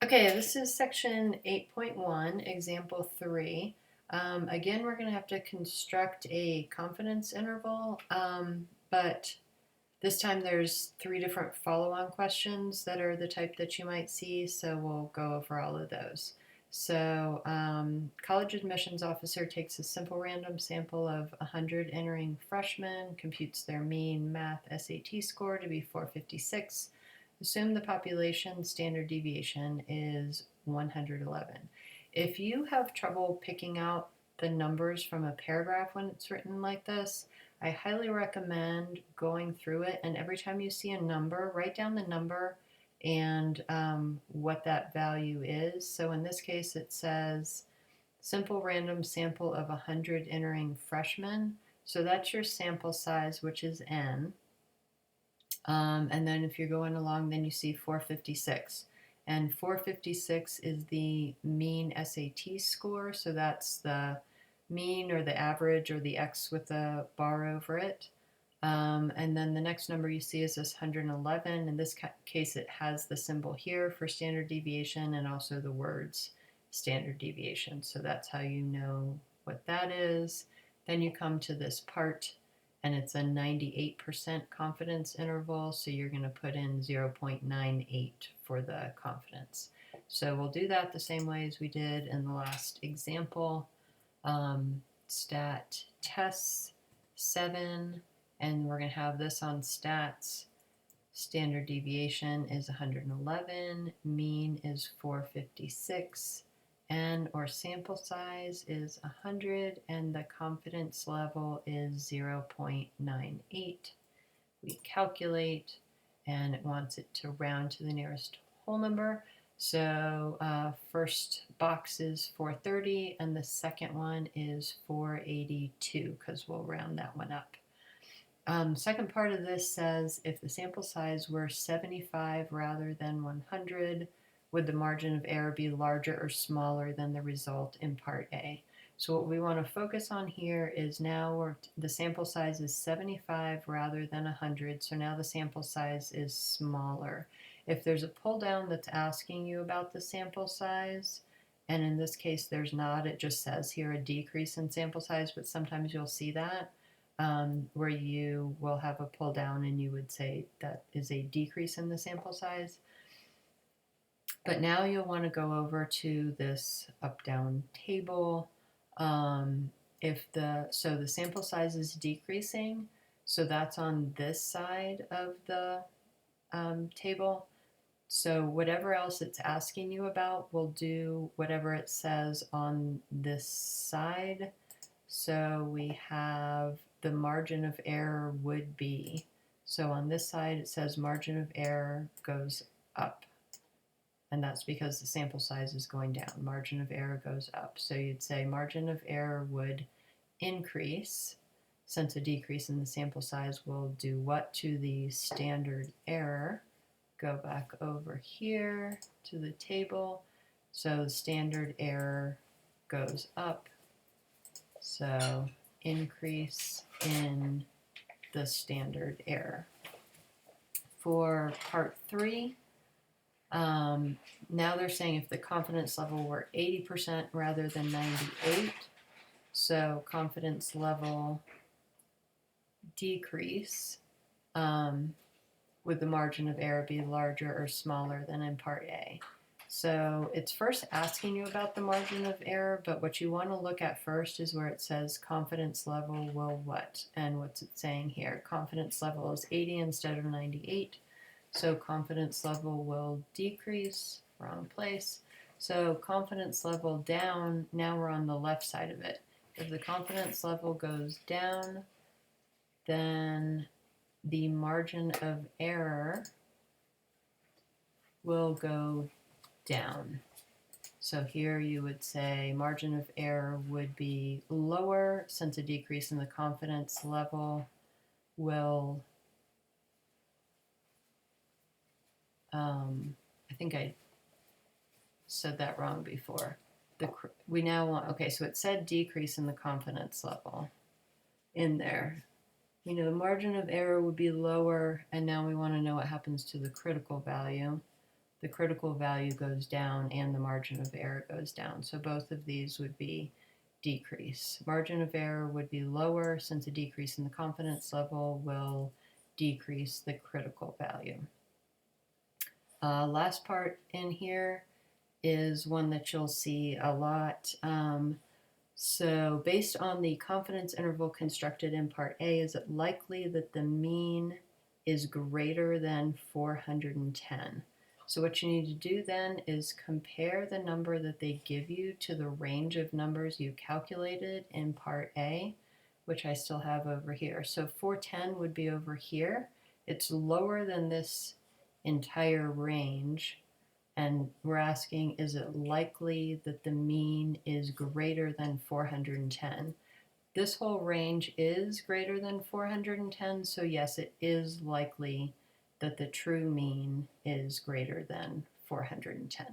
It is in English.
Okay, this is section 8.1, example 3. Again, we're going to have to construct a confidence interval, but this time there's 3 different follow-on questions that are the type that you might see, so we'll go over all of those. So, college admissions officer takes a simple random sample of 100 entering freshmen, computes their mean math SAT score to be 456. Assume the population standard deviation is 111. If you have trouble picking out the numbers from a paragraph when it's written like this, I highly recommend going through it, and every time you see a number, write down the number and what that value is. So in this case, it says simple random sample of 100 entering freshmen. So that's your sample size, which is n. And then if you're going along, then you see 456. And 456 is the mean SAT score. So that's the mean or the average or the X with a bar over it. And then the next number you see is this 111. In this case, it has the symbol here for standard deviation and also the words standard deviation. So that's how you know what that is. Then you come to this part and it's a 98% confidence interval, so you're going to put in 0.98 for the confidence. So we'll do that the same way as we did in the last example. Stat tests 7, and we're going to have this on stats. Standard deviation is 111, mean is 456, n or sample size is 100, and the confidence level is 0.98. We calculate, and it wants it to round to the nearest whole number. So first box is 430, and the second one is 482, because we'll round that one up. Second part of this says if the sample size were 75 rather than 100, would the margin of error be larger or smaller than the result in part A? So what we want to focus on here is now the sample size is 75 rather than 100, so now the sample size is smaller. If there's a pull down that's asking you about the sample size, and in this case there's not, it just says here a decrease in sample size, but sometimes you'll see that. Where you will have a pull down and you would say that is a decrease in the sample size. But now you'll want to go over to this up-down table. So the sample size is decreasing, so that's on this side of the table. So whatever else it's asking you about will do whatever it says on this side. So we have the margin of error would be, so on this side it says margin of error goes up, and that's because the sample size is going down. Margin of error goes up. So you'd say margin of error would increase, since a decrease in the sample size will do what to the standard error? Go back over here to the table. So the standard error goes up. So increase in the standard error. For part 3, now they're saying if the confidence level were 80% rather than 98, so confidence level decrease, would the margin of error be larger or smaller than in part A? So it's first asking you about the margin of error, but what you want to look at first is where it says confidence level will what? And what's it saying here? Confidence level is 80 instead of 98. So confidence level will decrease, wrong place. So confidence level down, now we're on the left side of it. If the confidence level goes down, then the margin of error will go down. So here you would say margin of error would be lower, since a decrease in the confidence level will, I think I said that wrong before. We now want, okay, so it said decrease in the confidence level in there. You know, the margin of error would be lower, and now we want to know what happens to the critical value. the critical value goes down and the margin of error goes down. So both of these would be decrease. Margin of error would be lower since a decrease in the confidence level will decrease the critical value. Last part in here is one that you'll see a lot. So based on the confidence interval constructed in part A, is it likely that the mean is greater than 410? So what you need to do then is compare the number that they give you to the range of numbers you calculated in part A, which I still have over here. So 410 would be over here. It's lower than this entire range. And we're asking, is it likely that the mean is greater than 410? This whole range is greater than 410, so yes, it is likely that the true mean is greater than 410.